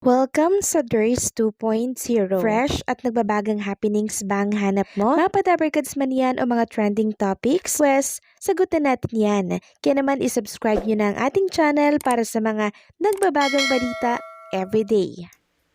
Welcome sa Durs 2.0. Fresh at nagbabagang happenings bang hanap mo? Mga padabarkads man yan o mga trending topics? Pwes, sagutan natin yan. Kaya naman isubscribe nyo na ang ating channel para sa mga nagbabagang balita everyday.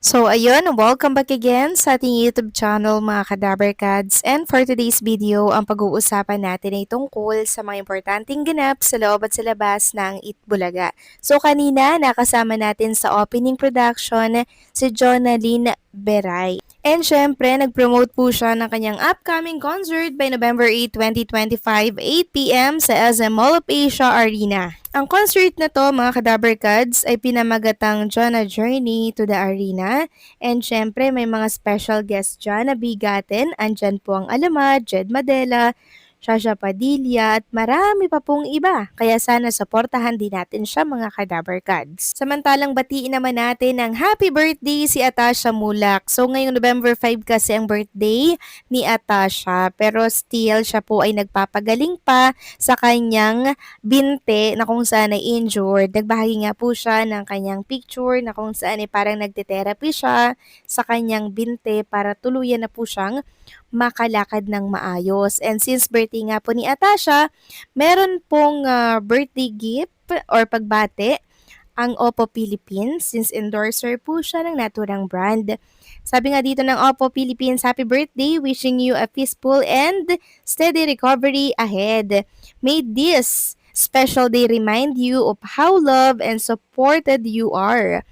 So ayun, welcome back again sa ating YouTube channel mga Kadabarkads. And for today's video, ang pag-uusapan natin ay tungkol sa mga importanteng ganap sa loob at sa labas ng Itbulaga. So kanina, nakasama natin sa opening production si Jonalyn Beray. And syempre, nag-promote po siya ng kanyang upcoming concert by November 8, 2025, 8pm sa SM Mall of Asia Arena. Ang concert na to, mga Kadabarkads, ay pinamagatang Jonna Journey to the Arena. And syempre, may mga special guests dyan na bigatin. Andyan po ang Alama, Jed Madela, Shasha Padilla, at marami pa pong iba. Kaya sana supportahan din natin siya, mga Kadabarkads. Samantalang batiin naman natin ng happy birthday si Atasha Mulak. So ngayong November 5 kasi ang birthday ni Atasha. Pero still, siya po ay nagpapagaling pa sa kanyang binte na kung saan ay injured. Nagbahagi nga po siya ng kanyang picture na kung saan ay parang nagte-therapy siya sa kanyang binte para tuluyan na po siyang makalakad ng maayos. And since birthday nga po ni Atasha, meron pong birthday gift or pagbate ang Oppo Philippines since endorser po siya ng naturang brand. Sabi nga dito ng Oppo Philippines, happy birthday, wishing you a peaceful and steady recovery ahead. May this special day remind you of how loved and supported you are.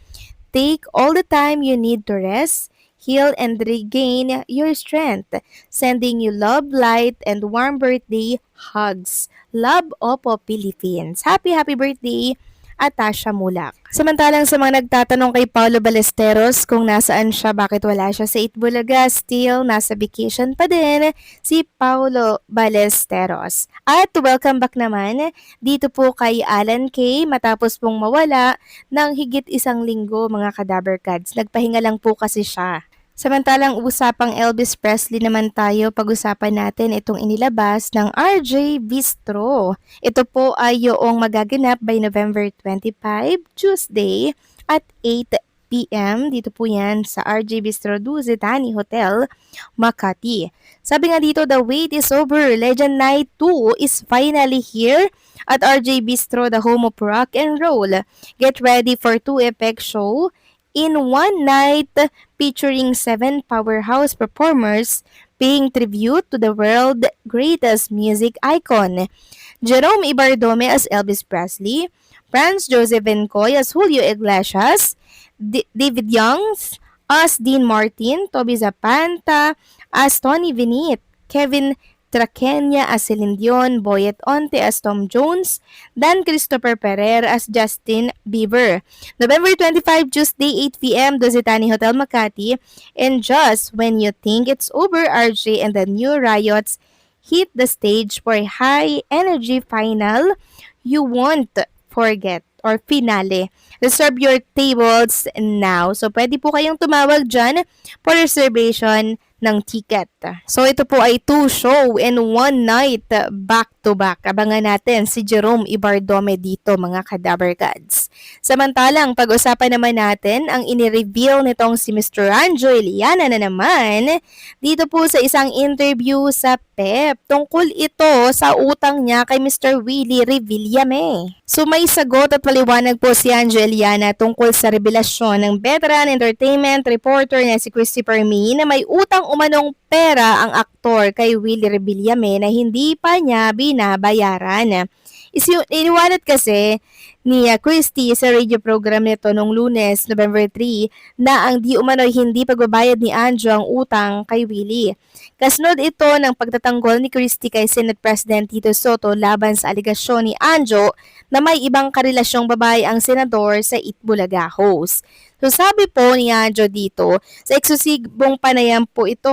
Take all the time you need to rest, heal, and regain your strength. Sending you love, light, and warm birthday hugs. Love, Oppo Philippines. Happy birthday, Atasha Mulak. Samantalang sa mga nagtatanong kay Paulo Ballesteros kung nasaan siya, bakit wala siya sa Itbulaga, still nasa vacation pa din si Paulo Ballesteros. At welcome back naman dito po kay Alan Kay matapos pong mawala ng higit isang linggo, mga Kadabarkads. Nagpahinga lang po kasi siya. Samantalang usapang Elvis Presley naman tayo, pag-usapan natin itong inilabas ng RJ Bistro. Ito po ay yung magaganap by November 25, Tuesday at 8pm. Dito po yan sa RJ Bistro Duzetani Hotel, Makati. Sabi nga dito, the wait is over. Legend Night 2 is finally here at RJ Bistro, the home of rock and roll. Get ready for 2 epic show in one night featuring 7 powerhouse performers paying tribute to the world's greatest music icon. Jerome Ibardome as Elvis Presley, Franz Joseph Vencoy as Julio Iglesias, David Young as Dean Martin, Toby Zapanta as Tony Vinit, Kevin Trakenya as Celine Dion, Boyet Onte as Tom Jones, Dan Christopher Ferrer as Justin Bieber. November 25, Tuesday, 8pm, Duzetani Hotel, Makati. And just when you think it's over, RJ and the New Riots hit the stage for a high-energy final you won't forget or finale. Reserve your tables now. So, pwede po kayong tumawag dyan for reservation ng ticket. So ito po ay 2 show and 1 night back to back. Abangan natin si Jerome Ibardome dito, mga Kadabarkads. Samantalang pag-usapan naman natin ang inireveal nitong si Mr. Anjo Eliana na naman dito po sa isang interview sa PEP. Tungkol ito sa utang niya kay Mr. Willie Revillame. So may sagot at paliwanag po si Anjo Eliana tungkol sa revelasyon ng veteran entertainment reporter na si Christopher Mee na may utang umanong pera ang aktor kay Willie Revillame na hindi pa niya binabayaran. Iniwalat kasi ni Christy sa radio program nito noong Lunes, November 3, na ang di umano'y hindi pagbabayad ni Anjo ang utang kay Willie. Kasunod ito ng pagtatanggol ni Christy kay Senate President Tito Soto laban sa aligasyon ni Anjo na may ibang karelasyong babae ang senador sa Itbulaga host. So sabi po ni Anjo dito, sa eksklusibong panayam po ito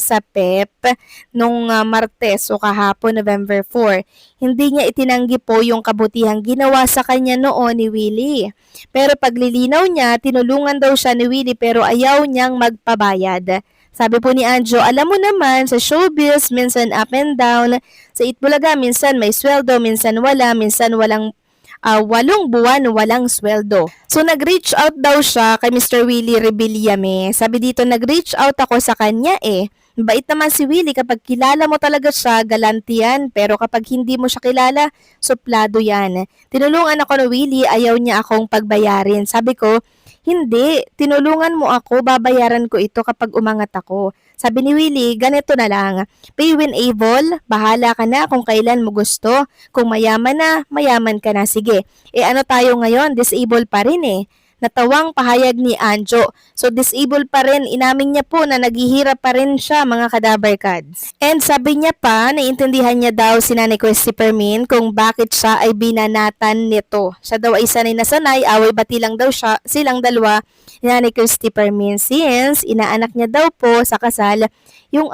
sa PEP nung Martes o kahapon November 4. Hindi niya itinanggi po yung kabutihang ginawa sa kanya noon ni Willie. Pero paglilinaw niya, tinulungan daw siya ni Willie pero ayaw niyang magpabayad. Sabi po ni Anjo, alam mo naman, sa showbiz, minsan up and down. Sa Itbulaga, minsan may sweldo, minsan wala, minsan walang 8 buwan walang sweldo. So nag-reach out daw siya kay Mr. Willie Rebillame. Sabi dito, nag-reach out ako sa kanya eh. Bait naman si Willie, kapag kilala mo talaga siya, galante yan. Pero kapag hindi mo siya kilala, suplado yan. Tinulungan ako ni Willie, ayaw niya akong pagbayarin. Sabi ko, hindi, tinulungan mo ako, babayaran ko ito kapag umangat ako. Sabi ni Willie, ganito na lang, pay when able, bahala ka na kung kailan mo gusto. Kung mayaman na, mayaman ka na, sige. Ano tayo ngayon, disable pa rin eh. Natawang pahayag ni Anjo. So disabled pa rin, inamin niya po na naghihirap pa rin siya, mga kadaver cards. And sabi niya pa, naiintindihan niya daw si Nanay Christy Permin kung bakit siya ay binanatan nito. Siya daw ay sanay na sanay, away bati lang daw siya, silang dalawa ni Nanay Christy Permin, since inaanak niya daw po sa kasal yung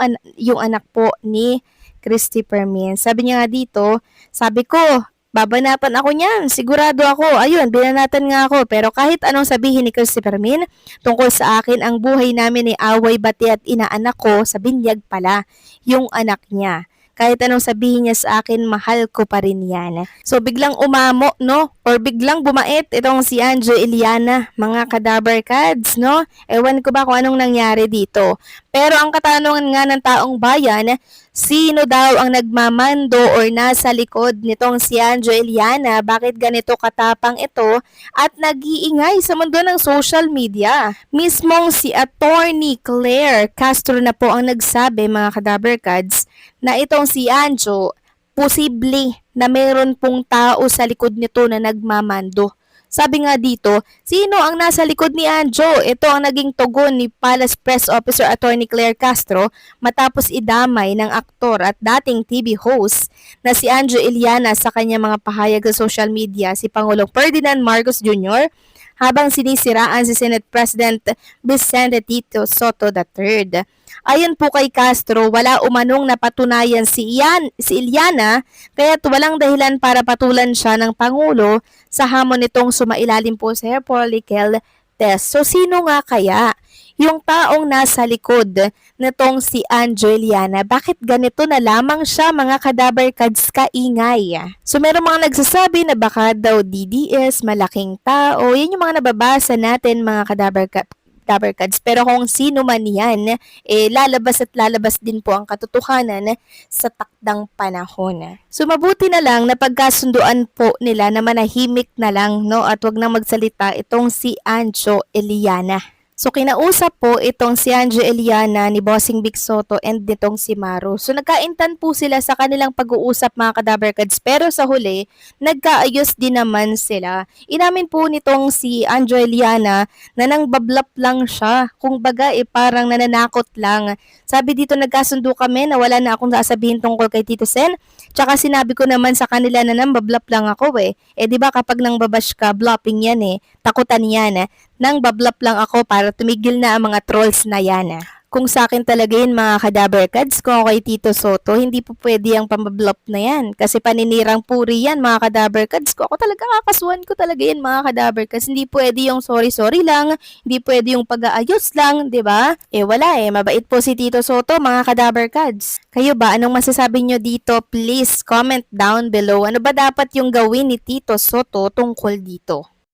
anak po ni Christy Permin. Sabi niya nga dito, sabi ko, babanatan ako niyan, sigurado ako. Ayun, binanatan nga ako. Pero kahit anong sabihin ni Christy Permin, tungkol sa akin, ang buhay namin ay away bati at inaanak ko sa binyag pala, yung anak niya. Kahit anong sabihin niya sa akin, mahal ko pa rin yan. So biglang umamo, no? Or biglang bumait itong si Anjo Iliana, mga kadaver cards, no? Ewan ko ba kung anong nangyari dito. Pero ang katanungan nga ng taong bayan, sino daw ang nagmamando or nasa likod nitong si Anjo Iliana? Bakit ganito katapang ito at nag-iingay sa mundo ng social media? Mismong si Attorney Claire Castro na po ang nagsabi, mga kadaver cards, na itong si Anjo, posible na meron pong tao sa likod nito na nagmamando. Sabi nga dito, sino ang nasa likod ni Anjo? Ito ang naging tugon ni Palace Press Officer Attorney Claire Castro matapos idamay ng aktor at dating TV host na si Anjo Iliana sa kanyang mga pahayag sa social media si Pangulong Ferdinand Marcos Jr. habang sinisiraan si Senate President Vicente Tito Soto III. Ayon po kay Castro, wala umanong napatunayan si Iliana kaya't walang dahilan para patulan siya ng Pangulo sa hamon nitong sumailalim po sa hair follicle test. So sino nga kaya yung taong nasa likod nitong si Anjo Iliana? Bakit ganito na lamang siya, mga kadaver cards, kaingay? So meron mga nagsasabi na baka daw DDS, malaking tao. Yan yung mga nababasa natin, mga kadaver cards. Pero kung sino man yan, lalabas at lalabas din po ang katotohanan sa takdang panahon. So mabuti na lang na pagkasunduan po nila na manahimik na lang, no, at wag nang magsalita itong si Anjo Iliana. So kinausap po itong si Anjo Iliana ni Bossing Vic Soto and nitong si Maru. So nagkaintan po sila sa kanilang pag-uusap, mga kadaver cards, pero sa huli, nagkaayos din naman sila. Inamin po nitong si Anjo Iliana na nang bablap lang siya. Kung baga parang nananakot lang. Sabi dito, nagkasundo kami na wala na akong sasabihin tungkol kay Tito Sen. Tsaka sinabi ko naman sa kanila na nang bablap lang ako eh. Di ba kapag nang babash ka, blopping yan eh. Takutan yan. Nang bablap lang ako para tumigil na ang mga trolls na yan. Kung sa akin talaga yun, mga kadaver cards, kung ako kay Tito Soto, hindi po pwede ang pambablop na yan. Kasi paninirang puri yan, mga kadaver cards. Kung ako talaga, kakasuhan ko talaga yan, mga kadaver cards. Hindi pwede yung sorry-sorry lang, hindi pwede yung pag-aayos lang, di ba? Wala mabait po si Tito Soto, mga kadaver cards. Kayo ba, anong masasabi nyo dito? Please comment down below. Ano ba dapat yung gawin ni Tito Soto tungkol dito?